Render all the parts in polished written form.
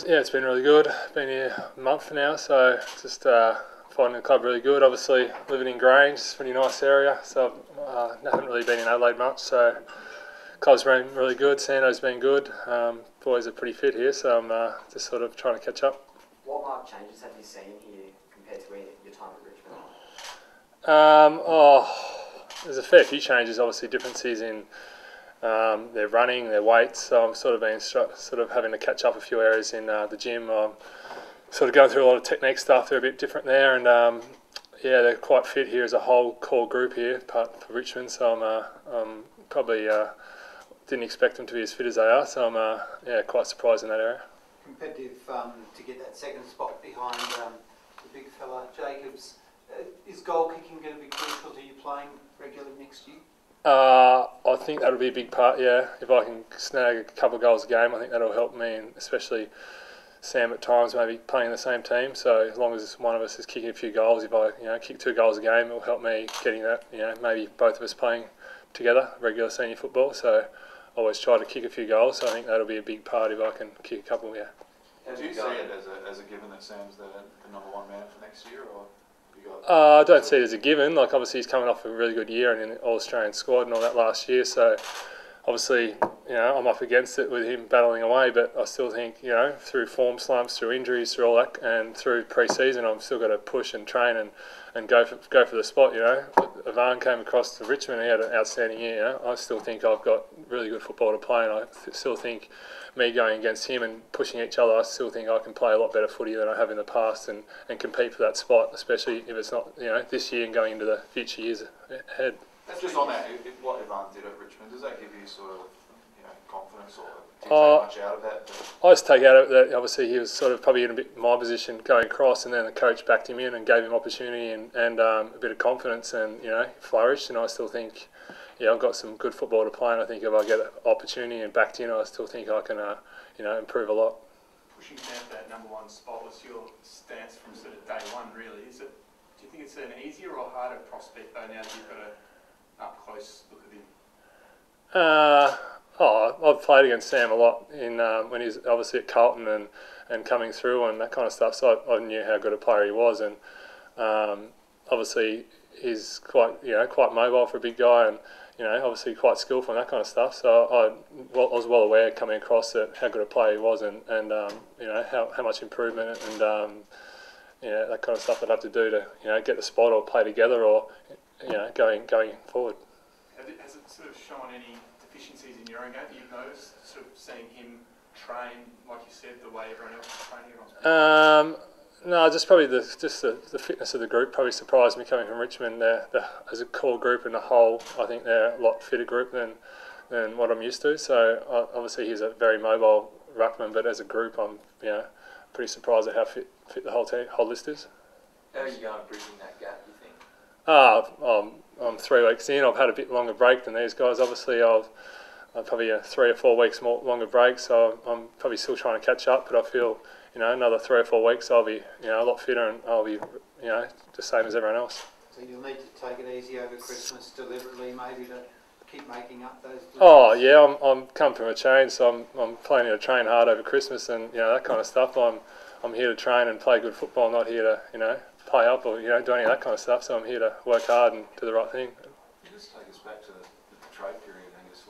Yeah, it's been really good. Been here a month now, so just finding the club really good. Obviously, living in Grange, it's a pretty nice area, so haven't really been in Adelaide much. So club's been really good. Sando's been good. Boys are pretty fit here, so I'm just sort of trying to catch up. What marked changes have you seen here compared to your time at Richmond? There's a fair few changes. Obviously, differences in their running, their weights. So I'm sort of having to catch up a few areas in the gym. I'm sort of going through a lot of technique stuff. They're a bit different there, and yeah, they're quite fit here as a whole core group here, part for Richmond. So I'm probably didn't expect them to be as fit as they are. So I'm quite surprised in that area. Competitive to get that second spot behind the big fella Jacobs. Is goal kicking going to be crucial to you playing regularly next year? I think that'll be a big part, yeah. If I can snag a couple of goals a game, I think that'll help me, and especially Sam at times maybe playing in the same team. So as long as one of us is kicking a few goals, if I kick 2 goals a game, it'll help me getting that, maybe both of us playing together, regular senior football. So I always try to kick a few goals, so I think that'll be a big part if I can kick a couple, yeah. Do you see it as a given that Sam's the number 1 man for next year, or? I don't see it as a given. Like, obviously he's coming off a really good year and in the All-Australian squad and all that last year, so obviously I'm up against it with him battling away, but I still think through form slumps, through injuries, through all that, and through pre-season, I'm still got to push and train and go for the spot. Ivan came across to Richmond, he had an outstanding year. I still think I've got really good football to play, and I still think me going against him and pushing each other, I still think I can play a lot better footy than I have in the past and compete for that spot, especially if it's not this year and going into the future years ahead. That's just on that. What Ivan did at Richmond, does that give you sort of confidence, or do you take much out of that? I just take out of that. Obviously, he was sort of probably in a bit my position going across, and then the coach backed him in and gave him opportunity and a bit of confidence, and flourished. And I still think, I've got some good football to play, and I think if I get an opportunity and backed in, I still think I can, improve a lot. Pushing down to that number 1 spot was your stance from sort of day one, really. Do you think it's an easier or harder prospect though now that you've got a up close look at him? I've played against Sam a lot in when he was obviously at Carlton and coming through and that kind of stuff. So I knew how good a player he was, and obviously he's quite mobile for a big guy, and obviously quite skillful and that kind of stuff. So I was well aware coming across that how good a player he was, and how much improvement and that kind of stuff I'd have to do to get the spot or play together or going forward. Has it sort of shown any deficiencies in your own game that you've noticed, sort of seeing him train, like you said, the way everyone else is training? No, just probably the fitness of the group probably surprised me coming from Richmond. As a core group in the whole, I think they're a lot fitter group than what I'm used to. So obviously he's a very mobile ruckman, but as a group, I'm pretty surprised at how fit the whole list is. How are you going bridging that gap, you think? I'm 3 weeks in. I've had a bit longer break than these guys. Obviously, I've probably 3 or 4 weeks longer break, so I'm probably still trying to catch up. But I feel, another 3 or 4 weeks, I'll be, a lot fitter, and I'll be, the same as everyone else. So you'll need to take it easy over Christmas deliberately, maybe to keep making up those. Oh yeah, I'm come from a change, so I'm planning to train hard over Christmas and that kind of stuff. I'm here to train and play good football. I'm not here to play up or do any of that kind of stuff. So I'm here to work hard and do the right thing. Can you just take us back to the trade period, Angus?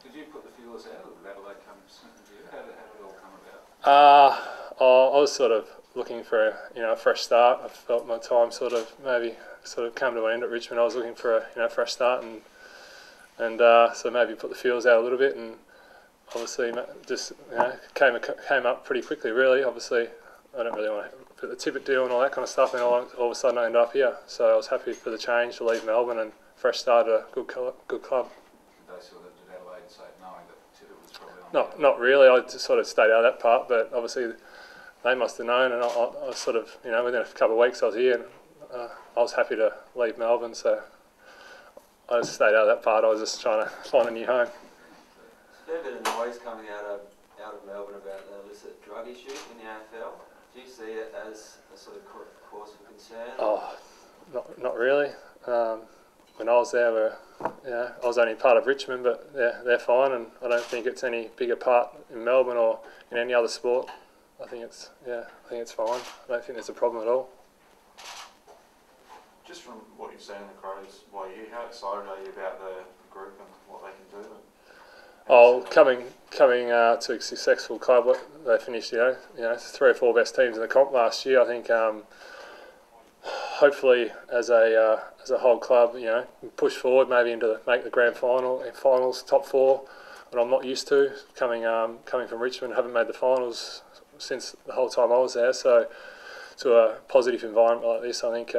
Did you put the feelers out, or did Adelaide come to you? How did it all come about? I was sort of looking for a fresh start. I felt my time sort of come to an end at Richmond. I was looking for a fresh start and so maybe put the feelers out a little bit, and obviously just came up pretty quickly. Really, obviously I don't really want to put the Tippett deal and all that kind of stuff, and all of a sudden I ended up here. So I was happy for the change to leave Melbourne and fresh start at a good club. Did Adelaide say knowing that Tippett was probably on? Not really. I just sort of stayed out of that part, but obviously they must have known, and I was sort of within a couple of weeks I was here, and I was happy to leave Melbourne. So I just stayed out of that part. I was just trying to find a new home. There's been a bit of noise coming out of Melbourne about the illicit drug issue in the AFL. Do you see it as a sort of cause for concern? Not really. when I was there were, I was only part of Richmond, but they're fine, and I don't think it's any bigger part in Melbourne or in any other sport. I think it's fine. I don't think there's a problem at all. Just from what you've seen in the Crows, how excited are you about the group and what they can do? Coming to a successful club, they finished 3 or 4 best teams in the comp last year. I think hopefully as a whole club, push forward maybe make the grand finals, top 4. What I'm not used to coming from Richmond, haven't made the finals since the whole time I was there. So to a positive environment like this, I think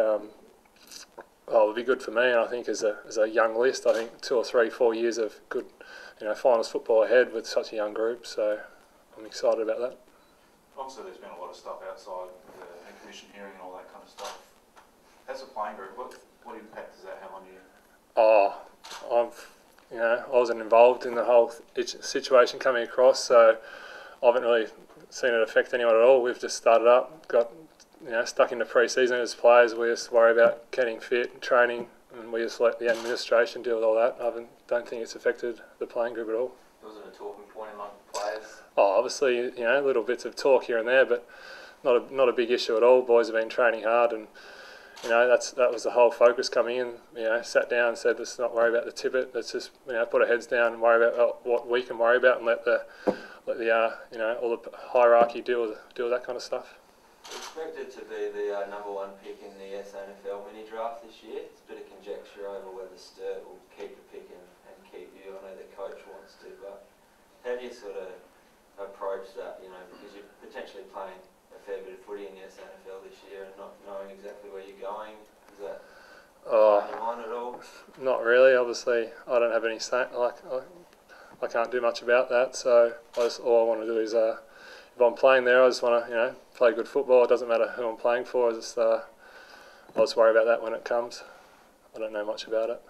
it'll be good for me. And I think as a young list, I think 2 or 3, 4 years of good finals football ahead with such a young group. So I'm excited about that. Obviously, there's been a lot of stuff outside the commission hearing and all that kind of stuff. As a playing group, what impact does that have on you? I wasn't involved in the whole situation coming across, so I haven't really seen it affect anyone at all. We've just started up, got stuck into pre-season as players. We just worry about getting fit, and training, and we just let the administration deal with all that. I don't think it's affected the playing group at all. Wasn't a talking point among players? Obviously, little bits of talk here and there, but not a big issue at all. Boys have been training hard, and that was the whole focus coming in. Sat down and said, let's not worry about the tippet. Let's just put our heads down and worry about what we can worry about, and let the all the hierarchy deal with that kind of stuff. Expected to be the #1 pick in the SNFL mini draft this year. It's a bit of conjecture over whether Sturt will keep the pick and keep you. I know the coach wants to, but how do you sort of approach that? Because you're potentially playing a fair bit of footy in the SNFL this year and not knowing exactly where you're going. Is that on your mind at all? Not really. Obviously, I don't have any say. I can't do much about that. So all I want to do is, if I'm playing there, I just want to play good football. It doesn't matter who I'm playing for. I'll just worry about that when it comes. I don't know much about it.